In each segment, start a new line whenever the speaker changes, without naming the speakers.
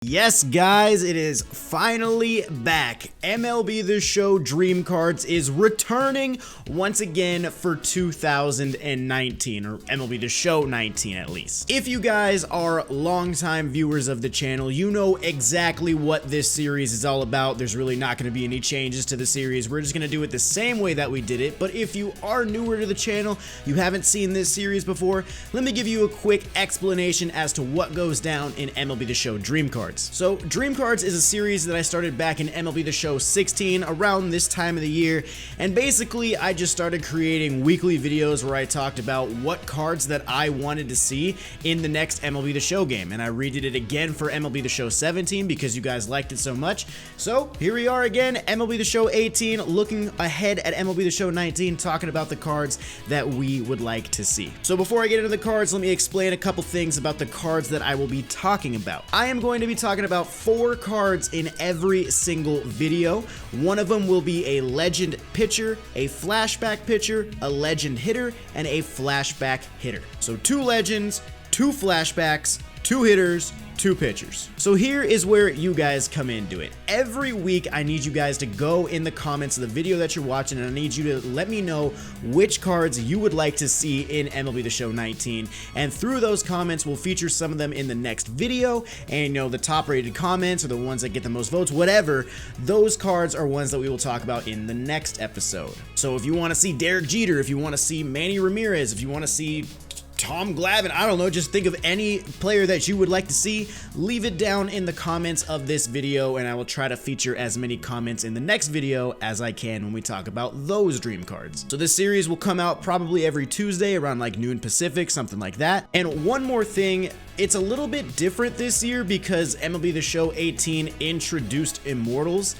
Yes, guys, it is finally back. MLB The Show Dream Cards is returning once again for 2019, or MLB The Show 19 at least. If you guys are longtime viewers of the channel, you know exactly what this series is all about. There's really not going to be any changes to the series. We're just going to do it the same way that we did it. But if you are newer to the channel, you haven't seen this series before, let me give you a quick explanation as to what goes down in MLB The Show Dream Cards. So, Dream Cards is a series that I started back in MLB The Show 16 around this time of the year, and basically I just started creating weekly videos where I talked about what cards that I wanted to see in the next MLB The Show game, and I redid it again for MLB The Show 17 because you guys liked it so much. So, here we are again, MLB The Show 18, looking ahead at MLB The Show 19, talking about the cards that we would like to see. So before I get into the cards, let me explain a couple things about the cards that I will be talking about. I am going to be talking about 4 cards in every single video. One of them will be a legend pitcher, a flashback pitcher, a legend hitter, and a flashback hitter. So 2 legends, 2 flashbacks, 2 hitters, 2 pitchers. So here is where you guys come into it. Every week I need you guys to go in the comments of the video that you're watching, and I need you to let me know which cards you would like to see in MLB The Show 19, and through those comments we'll feature some of them in the next video, and you know, the top rated comments are the ones that get the most votes, whatever, those cards are ones that we will talk about in the next episode. So if you want to see Derek Jeter, if you want to see Manny Ramirez, if you want to see Tom Glavine, I don't know, just think of any player that you would like to see, leave it down in the comments of this video, and I will try to feature as many comments in the next video as I can when we talk about those dream cards. So this series will come out probably every Tuesday around like noon Pacific, something like that. And one more thing, it's a little bit different this year because MLB The Show 18 introduced Immortals.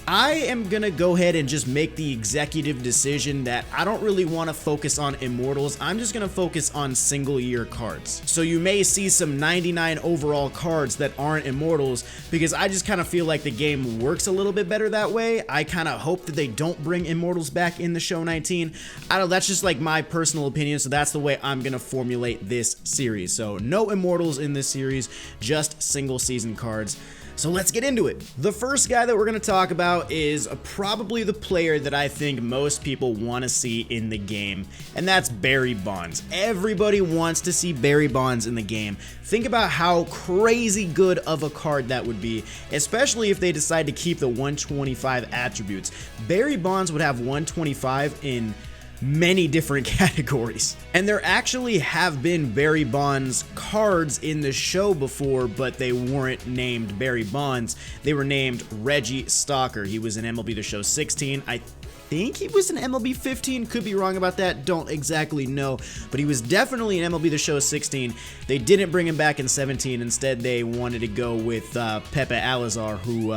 I am gonna go ahead and just make the executive decision that I don't really want to focus on Immortals. I'm just gonna focus on single year cards. So you may see some 99 overall cards that aren't Immortals because I just kind of feel like the game works a little bit better that way. I kind of hope that they don't bring Immortals back in the Show 19. I don't, that's just like my personal opinion, so that's the way I'm gonna formulate this series. So no Immortals in this series, just single season cards. So let's get into it. The first guy that we're going to talk about is probably the player that I think most people want to see in the game, and that's Barry Bonds. Everybody wants to see Barry Bonds in the game. Think about how crazy good of a card that would be, especially if they decide to keep the 125 attributes. Barry Bonds would have 125 in many different categories. And there actually have been Barry Bonds cards in the show before, but they weren't named Barry Bonds. They were named Reggie Stalker. He was in MLB The Show 16. I think he was in MLB 15, could be wrong about that, don't exactly know, but he was definitely in MLB The Show 16. They didn't bring him back in 17. Instead, they wanted to go with Pepe Alizar, who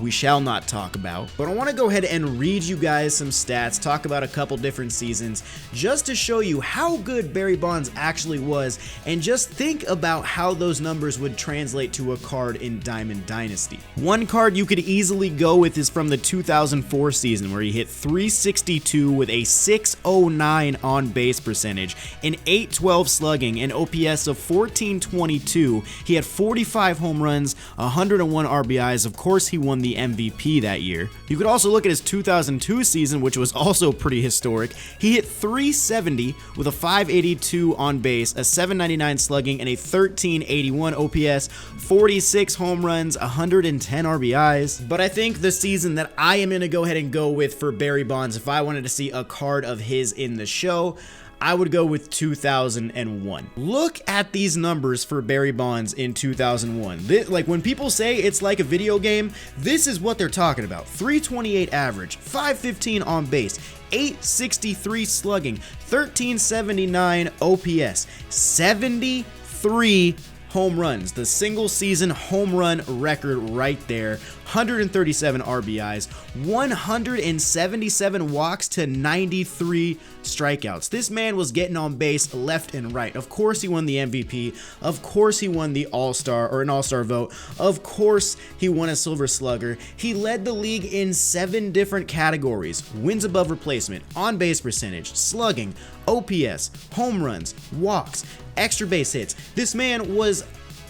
we shall not talk about. But I want to go ahead and read you guys some stats, talk about a couple different seasons, just to show you how good Barry Bonds actually was, and just think about how those numbers would translate to a card in Diamond Dynasty. One card you could easily go with is from the 2004 season, where he hit 362 with a 609 on base percentage, an 812 slugging, an OPS of 1422. He had 45 home runs, 101 RBIs. Of course, he won the MVP that year. You could also look at his 2002 season, which was also pretty historic. He hit 370 with a 582 on base, a 799 slugging, and a 1381 OPS, 46 home runs, 110 RBIs. But I think the season that I am going to go ahead and go with for Barry Bonds, if I wanted to see a card of his in the show, I would go with 2001. Look at these numbers for Barry Bonds in 2001. Like when people say it's like a video game, this is what they're talking about. 328 average, 515 on base, 863 slugging, 1379 OPS, 73 home runs, the single season home run record right there, 137 RBIs, 177 walks to 93 strikeouts. This man was getting on base left and right. Of course he won the MVP, of course he won the All-Star or an All-Star vote, of course he won a Silver Slugger. He led the league in 7 different categories: wins above replacement, on base percentage, slugging, OPS, home runs, walks, extra base hits. This man was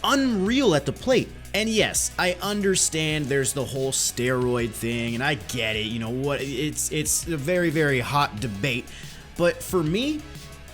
unreal at the plate. And yes, I understand there's the whole steroid thing, and I get it, you know what, it's a very, very hot debate, but for me,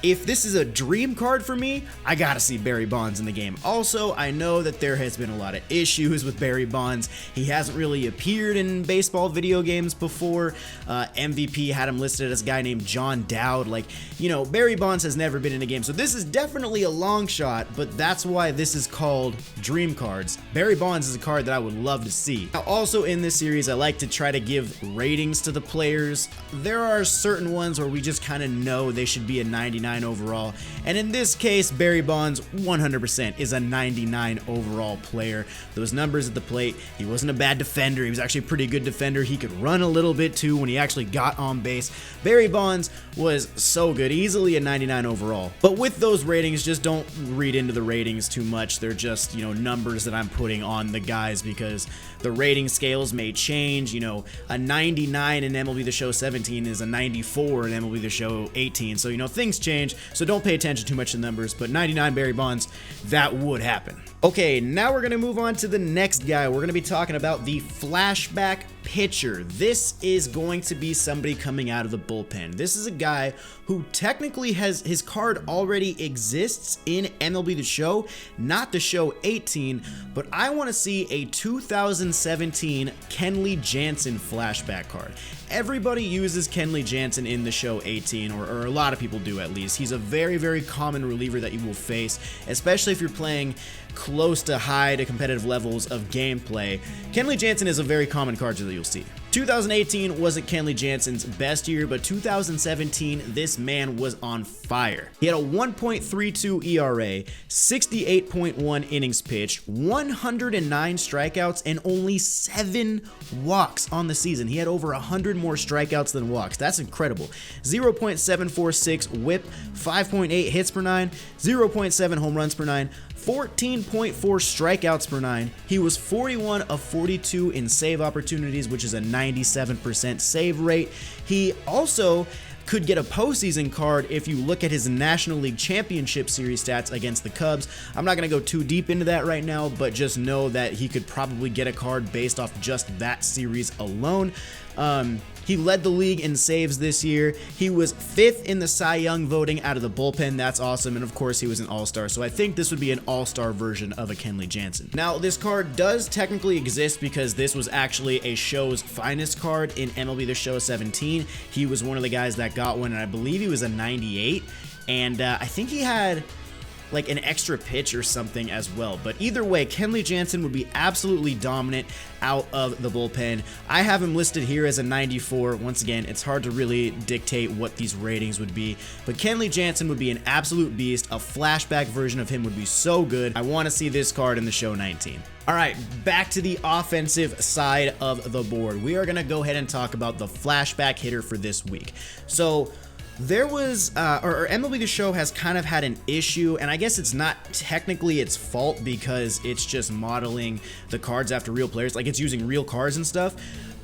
if this is a dream card for me, I gotta see Barry Bonds in the game. Also, I know that there has been a lot of issues with Barry Bonds. He hasn't really appeared in baseball video games before. MVP had him listed as a guy named John Dowd. Like, you know, Barry Bonds has never been in a game, so this is definitely a long shot, but that's why this is called Dream Cards. Barry Bonds is a card that I would love to see. Now, also in this series, I like to try to give ratings to the players. There are certain ones where we just kind of know they should be a 99 overall, and in this case, Barry Bonds 100% is a 99 overall player. Those numbers at the plate, he wasn't a bad defender, he was actually a pretty good defender, he could run a little bit too when he actually got on base. Barry Bonds was so good, easily a 99 overall. But with those ratings, just don't read into the ratings too much. They're just, you know, numbers that I'm putting on the guys because the rating scales may change. You know, a 99 in MLB The Show 17 is a 94 in MLB The Show 18, so, you know, things change. So don't pay attention too much to numbers, but 99 Barry Bonds, that would happen. Okay, now we're going to move on to the next guy. We're going to be talking about the flashback pitcher. This is going to be somebody coming out of the bullpen. This is a guy who technically has his card already exists in MLB The Show, not The Show 18, but I want to see a 2017 Kenley Jansen flashback card. Everybody uses Kenley Jansen in The Show 18, or a lot of people do at least. He's a very, very common reliever that you will face, especially if you're playing close to high to competitive levels of gameplay. Kenley Jansen is a very common card that you'll see. 2018 wasn't Kenley Jansen's best year, but 2017, this man was on fire. He had a 1.32 ERA, 68.1 innings pitched, 109 strikeouts, and only 7 walks on the season. He had over 100 more strikeouts than walks. That's incredible. 0.746 whip, 5.8 hits per 9, 0.7 home runs per 9, 14.4 strikeouts per 9. He was 41 of 42 in save opportunities, which is a 97% save rate. He also could get a postseason card if you look at his National League Championship Series stats against the Cubs. I'm not going to go too deep into that right now, but just know that he could probably get a card based off just that series alone. He led the league in saves this year. He was 5th in the Cy Young voting out of the bullpen. That's awesome. And of course, he was an all-star. So I think this would be an all-star version of a Kenley Jansen. Now, this card does technically exist because this was actually a show's finest card in MLB The Show 17. He was one of the guys that got one, and I believe he was a 98. And I think he had like an extra pitch or something as well. But either way, Kenley Jansen would be absolutely dominant out of the bullpen. I have him listed here as a 94. Once again, it's hard to really dictate what these ratings would be, but Kenley Jansen would be an absolute beast. A flashback version of him would be so good. I want to see this card in the Show 19. All right, back to the offensive side of the board. We are going to go ahead and talk about the flashback hitter for this week. So there was, or MLB The Show has kind of had an issue, and I guess it's not technically its fault because it's just modeling the cards after real players, like it's using real cards and stuff.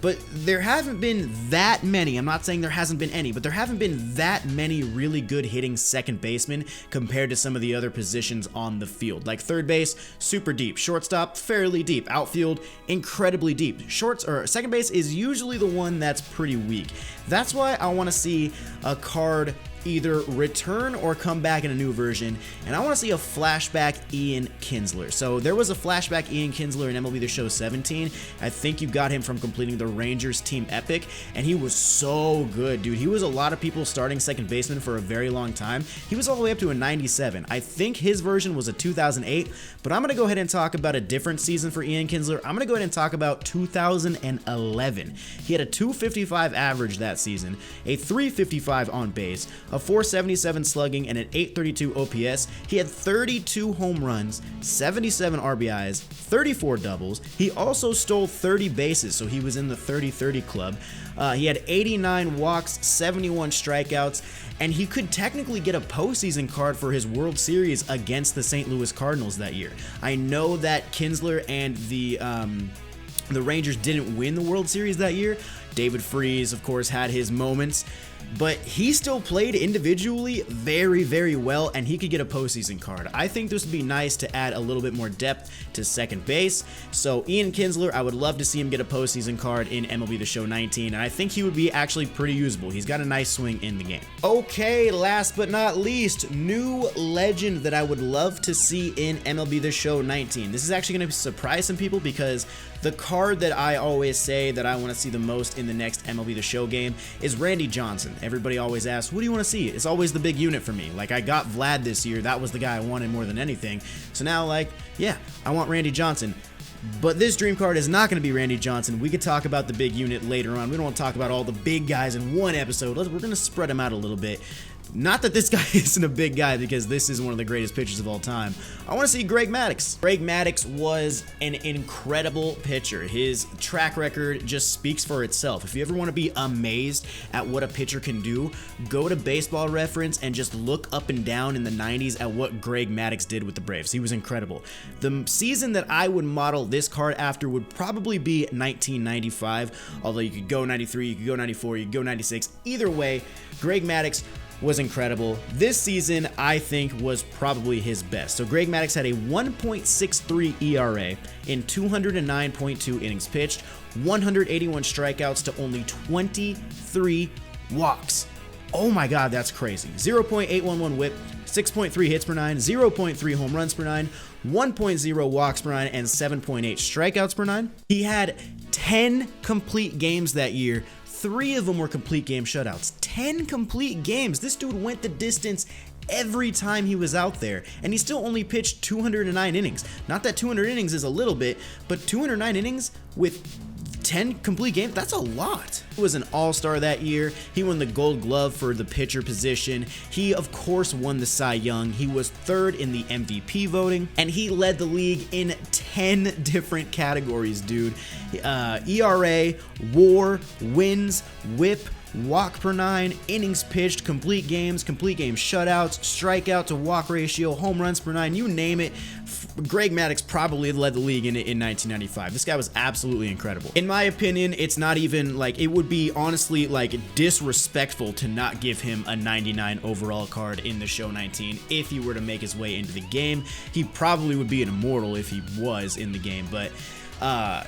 But there haven't been that many, I'm not saying there hasn't been any, but there haven't been that many really good hitting second basemen compared to some of the other positions on the field. Like third base, super deep. Shortstop, fairly deep. Outfield, incredibly deep. Second base is usually the one that's pretty weak. That's why I want to see a card either return or come back in a new version, and I want to see a flashback Ian Kinsler. So there was a flashback Ian Kinsler in MLB The Show 17. I think you got him from completing the Rangers Team Epic, and he was so good, dude. He was a lot of people's starting second baseman for a very long time. He was all the way up to a 97. I think his version was a 2008, but I'm going to go ahead and talk about a different season for Ian Kinsler. I'm going to go ahead and talk about 2011. He had a 255 average that season, a 355 on base, a 477 slugging, and an 832 OPS. He had 32 home runs, 77 RBIs, 34 doubles. He also stole 30 bases, so he was in the 30-30 club. He had 89 walks, 71 strikeouts, and he could technically get a postseason card for his World Series against the St. Louis Cardinals that year. I know that Kinsler and the Rangers didn't win the World Series that year. David Freese, of course, had his moments, but he still played individually very, very well, and he could get a postseason card. I think this would be nice to add a little bit more depth to second base. So Ian Kinsler, I would love to see him get a postseason card in MLB The Show 19, and I think he would be actually pretty usable. He's got a nice swing in the game. Okay, last but not least, new legend that I would love to see in MLB The Show 19. This is actually going to surprise some people because the card that I always say that I want to see the most in the next MLB The Show game is Randy Johnson. Everybody always asks, what do you want to see? It's always the big unit for me. Like, I got Vlad this year. That was the guy I wanted more than anything. So now, like, yeah, I want Randy Johnson. But this dream card is not going to be Randy Johnson. We could talk about the big unit later on. We don't want to talk about all the big guys in one episode. We're going to spread them out a little bit. Not that this guy isn't a big guy, because this is one of the greatest pitchers of all time. I want to see Greg Maddux. Greg Maddux was an incredible pitcher. His track record just speaks for itself. If you ever want to be amazed at what a pitcher can do, go to Baseball Reference and just look up and down in the 90s at what Greg Maddux did with the Braves. He was incredible. The season that I would model this card after would probably be 1995, although you could go 93, you could go 94, you could go 96. Either way, Greg Maddux was incredible. This season, I think, was probably his best. So Greg Maddux had a 1.63 ERA in 209.2 innings pitched, 181 strikeouts to only 23 walks. Oh my God, that's crazy. 0.811 whip, 6.3 hits per nine, 0.3 home runs per nine, 1.0 walks per nine, and 7.8 strikeouts per nine. He had 10 complete games that year. 3 of them were complete game shutouts. 10 complete games. This dude went the distance every time he was out there, and he still only pitched 209 innings. Not that 200 innings is a little bit, but 209 innings with 10 complete games, that's a lot. He was an all-star that year. He won the Gold Glove for the pitcher position. He, of course, won the Cy Young. He was 3rd in the MVP voting, and he led the league in 10 different categories, dude. ERA, WAR, wins, whip, walk per nine, innings pitched, complete game shutouts, strikeout to walk ratio, home runs per nine, you name it. Greg Maddux probably led the league in 1995. This guy was absolutely incredible. In my opinion, it's not even like, it would be honestly like disrespectful to not give him a 99 overall card in the show 19 if he were to make his way into the game. He probably would be an immortal if he was in the game, but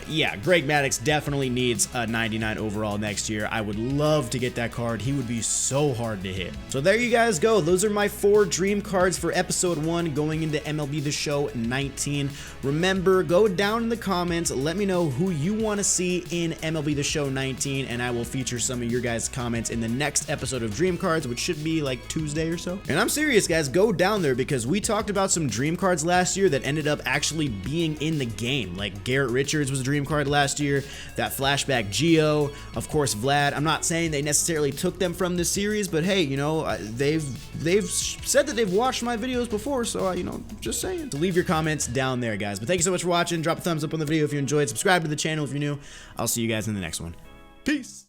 yeah, Greg Maddux definitely needs a 99 overall next year. I would love to get that card. He would be so hard to hit. So there you guys go. Those are my 4 dream cards for episode 1 going into MLB The Show 19. Remember, go down in the comments. Let me know who you want to see in MLB The Show 19, and I will feature some of your guys' comments in the next episode of Dream Cards, which should be like Tuesday or so. And I'm serious, guys. Go down there because we talked about some dream cards last year that ended up actually being in the game, like Garrett Richards was a dream card last year, that flashback Gio, of course Vlad. I'm not saying they necessarily took them from this series, but hey, you know, they've said that they've watched my videos before, so you know, just saying. So leave your comments down there, guys. But thank you so much for watching. Drop a thumbs up on the video if you enjoyed. Subscribe to the channel if you're new. I'll see you guys in the next one. Peace.